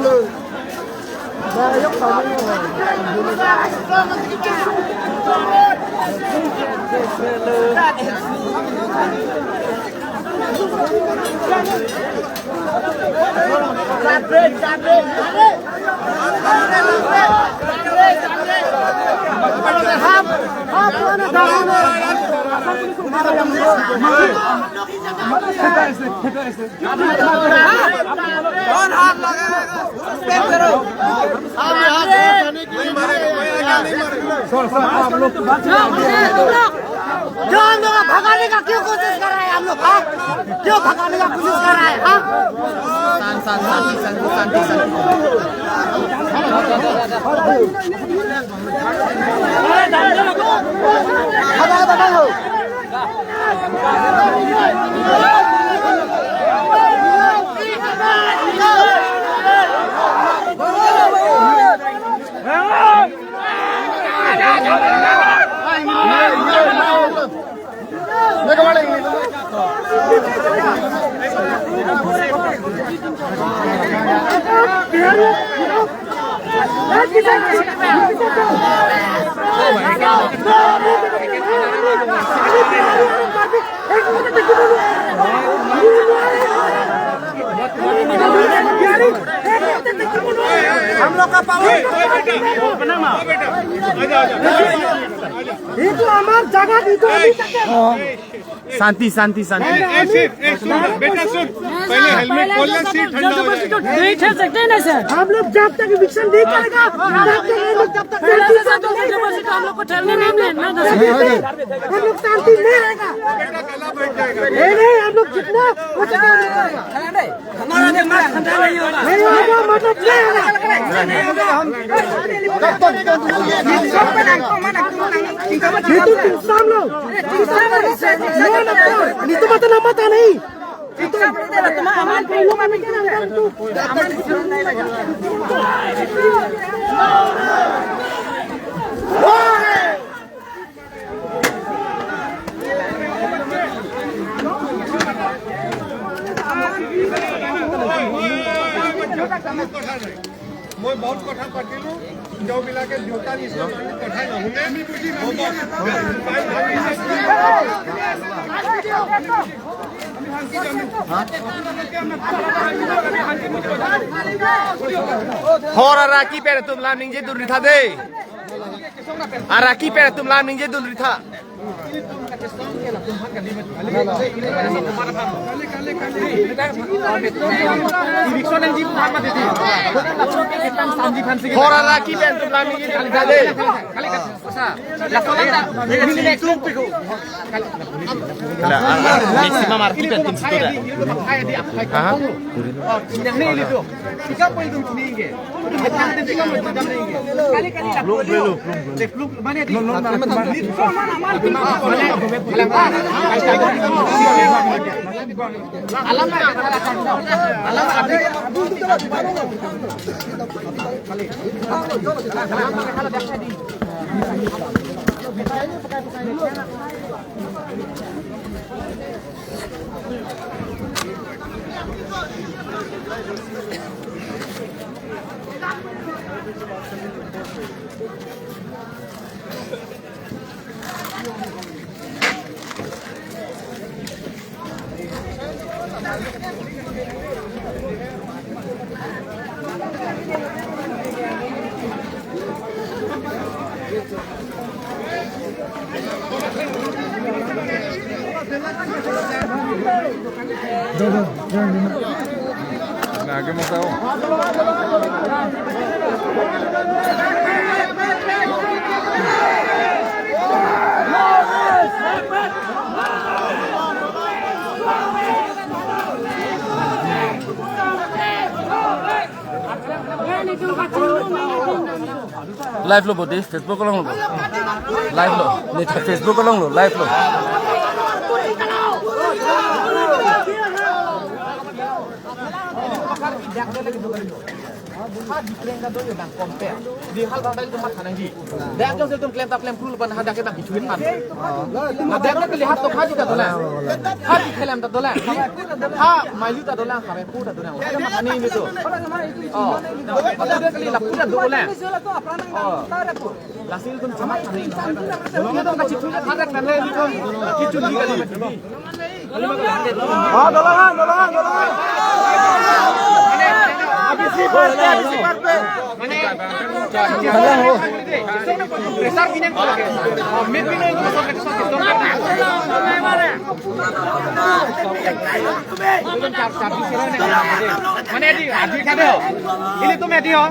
जो हम लोग भगाने का क्यों कोशिश कर रहे हैं हम लोग? क्यों भगाने का कोशिश कर रहे हैं? हम लोग का पावर ये तो हमारी जगह दी तो शांति शांति शांति बेटा सुन, पहले हेलमेट खोलना, सीट ठंडा हो जाएगा। नहीं ठहर सकते ना सर। हम लोग जब तक इविक्शन नहीं करेगा तब तक हम लोग को ठहरने नहीं देना। हम लोग शांति नहीं रहेगा। नहीं हम लोग जितना हमारा दिमाग ठंडा नहीं होगा। मतलब नहीं तो मतलब मत नहीं मैं बहुत कठा पढ़ती हूँ जो मिला के जोता नहीं सब कठा ना Hora raki pera tum lam ning je dur ritha de. Araki pera tum lam ning je dur ritha. Hora raki pera tum lam ning je dur ritha de. Maximum arki pera tum situ da. yang ni itu tiga poin tu ni ke tiga poin tu ni ke kali belum mana di alam आगे मत आओ। Live lo bodi Facebook long lo. Live lo. Ni Facebook long lo live lo. ha di klaim ka do yo bang compare di hal bang dai tumat hanang di dak jong se tum klaim ta klaim pul ban ha dak bang chuit han na dak ka lihat to khaji ta dola ha di klaim ta dola ha mailu ta dola ha pu ta dola ka ma hani ni to ada kali la pu ta dola lasil tum chamat hani ni to ka chitu ka thak na le ni to chitu ni kali ma di besar pinang ko lagi. Med pinang ko sa dong. Mana di? Adi ka deh. Ini tu medi ho.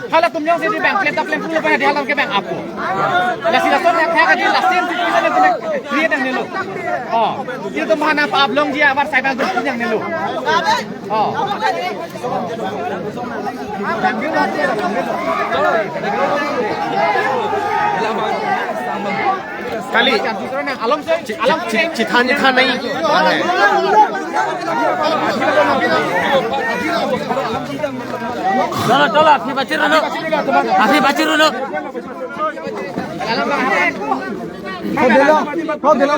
Kalau तुम yang sedih bank, klep klep dulu banyak di alam ke bank aku. Lasi lason yang kayak kaji lasin tu bisa tu create yang nelu. Oh, itu tu mana apa ablong dia awak saya bantu yang nelu. Oh. Kali alam citan naik. Tolong, api bacir dulu. Api bacir dulu.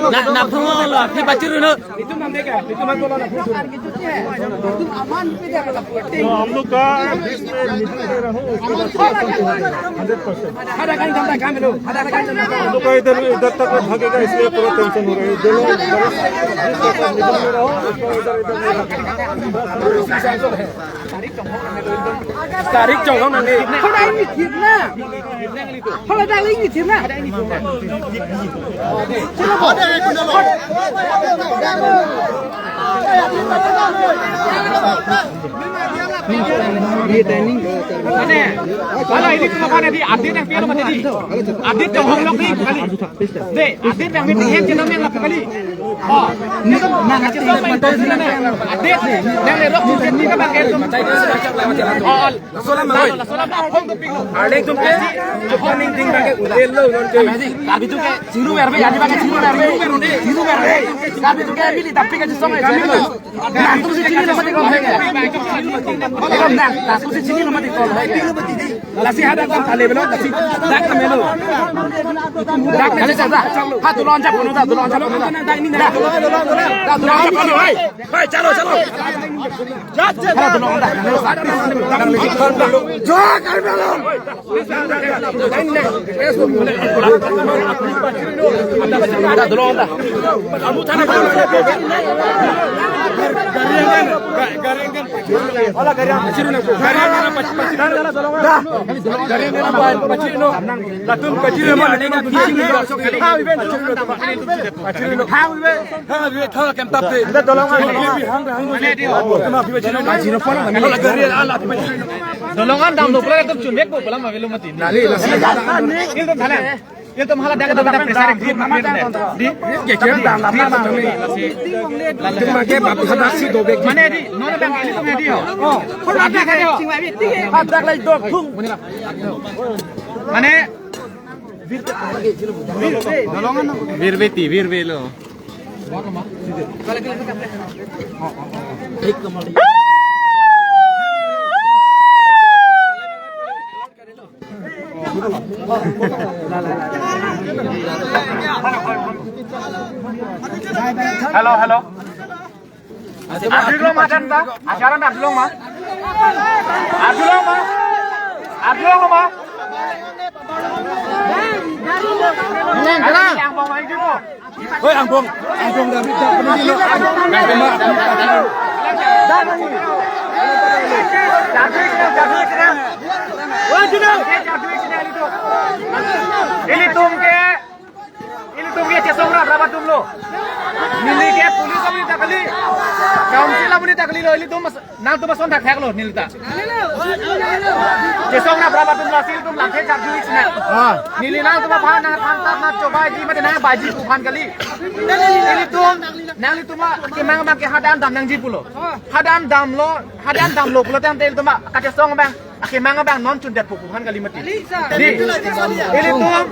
Nak tunggu lo, api bacir dulu. Itu nanti kan, itu nanti kalau nak itu aman tidak kalau हम लोग का ada kan sampai kami dulu, ada kan हम लोग का इधर इधर तक भागेगा इसलिए पूरा टेंशन हो रहा है दोनों tarik jongkok nanti. Kalau dah ini tim lah, kalau dah ini tim lah. Kalau ini cuma kan di adit yang piala macam ni, adit jongkok lagi kali. Deh, adit yang mesti yang jenama yang lagi kali. Oh, ni tu nak kasih tahu macam ni lah. Adit yang lerok mungkin ni kan bagian tu. Oh, solam apa tu pingu? Ada tu ke? Apa ni ting bagai udel lo nanti. Kami tu ke ciru berbe, jadi bagai ciru berbe. Kami tu ke pilih tapi ke ciru berbe. Nah, tu si ciru nama dikol hai. Nah, tu si ciru nama dikol hai. Lasi ada kan kali belo, lasi dak kami lo. Dak kali saja. Ha tu loncat pun dah, tu loncat pun dah. Dak ini dah. Dah tu loncat pun hai. Hai, calo. Jat. Ha tu loncat. Jok kali belo. Dah tu loncat. Kamu tanah Dolongan dalam dua itu cunbek bu, pelan belum mati. Itu malah dah kita presar di mana di nona bang ini tu media oh ada kan yo ada lagi dok tung mana virbe lo Halo. Abdullah macam tak? Ajaran Abdullah mah? Abdullah mah? Yang bawa itu tu. Hoi, angkong dah bincang penuh dulu. Jatuh kena. Wah, jatuh kena itu. Ini tum ke cesongra berapa tum lo? Nili ke polis kami tak kali. Council kami tak kali lo. Ini tum nang tum son tak lo nili tak. Cesongra berapa tum lasil tum lantai jatuh kena. Nili nang tum apa nang pantat nak coba di mana nang baji bukan kali. Ini tum nang itu mah kemang mak hadan dam nang jipu lo. Hadan dam lo pulau tam tel tum kaca song bang. Kemang bang non cundet bukan kali mati. Ini tum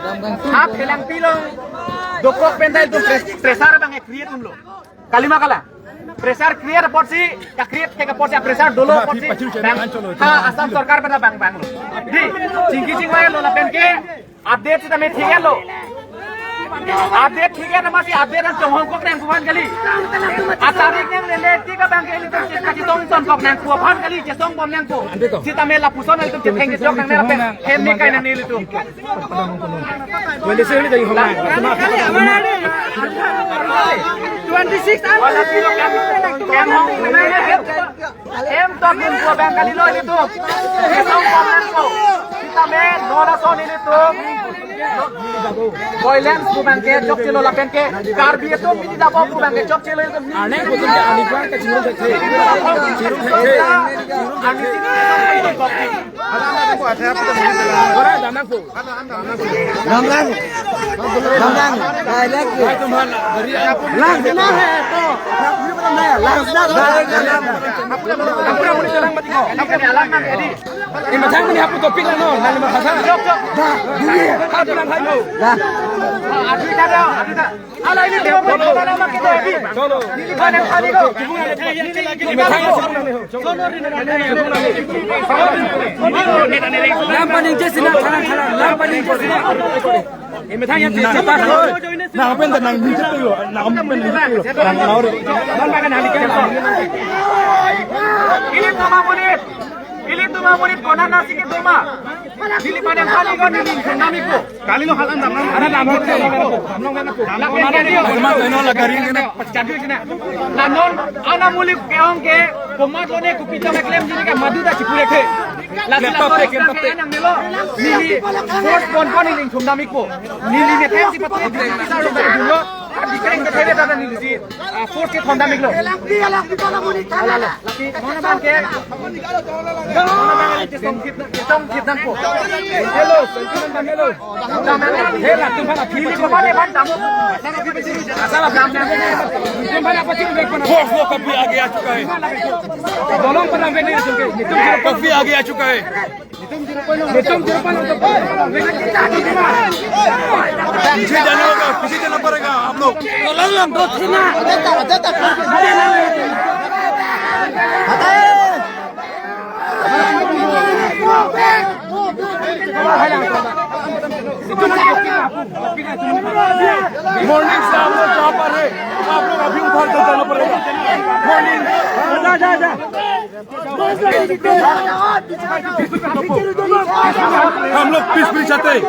आप खेlang pilong dokok pendai itu presar bang create lo. Kalima kala. pressure create porsi ya create ke porsi pressure dulu porsi ha asam sarkar pada bang lo di jingki lo la penke update kita में ठीक है लो update ठीक है ना masih update dan Hong Kong nang kuan kali atarik nang leleti ka bang kali tu kasi tong ton kok nang kuan kali je tong bom nang ko sita me la puson itu je theng jok nang ne pen hem ni kai nang ni itu Wende sini dari Hong 26 wala kilo kan Hong hem to bin ko bang kali lo itu je tong bom nang ko sita me nora son itu Boyland kubang ke jok cilo lapen ke karbi itu mini dapok kubang ke jok cilo itu ane ko tum ani kwan ka chiru thak the ani sini ora danang ko Langgang ai tum han dari lang sina hai to lang sina apura muni jalan mati ko apura ni alang nang edi ni mathang ni hapu topik la no nang ma khasa jok jok ha danang hai mo adi kada adi kada ala ini dia mau kada mak kita edi cholo ini mana kali ko ni mathang lam paning je sina thara lam paning je sina ni mathang yan ti pa na pen da nang ni tu lo na pen ni tu lo nang laur ban ba kan hali ke Ili tuma munit kona nasi ke tuma. Ili pada kali ko nili tsunami ko. Kali lo halan dam ana dam ho te ma no la garing na pachadu sina. Na non ana muli ke onge tomato ne ku pita me claim jini ka maduda chipure ke. La sila ko ke nang nilo. Nili force kon kon nili tsunami ko. Nili ne tem si pato kita lo dari dulu. Dikereng ke tebe tata nili si force ke tsunami ko. Laki pala muni kala Laki mana bang ke? Mana bang ini cisong kitang ko. hello sentimen hello hela tum phala phi Ini bapak ni bantang. asala tum phala phi tum bekona वो कभी आगे आ चुका है दोनों पर हम नहीं सुन के तुम कभी आगे आ चुका है तुम 0.9 तो पीछे जाने होगा पीछे जाना पड़ेगा हम लोग lang do sina मॉर्निंग से हम लोग कहाँ पर है आप लोग अभी उधर से जाना पड़ेगा मॉर्निंग हम लोग पीस चाहते हैं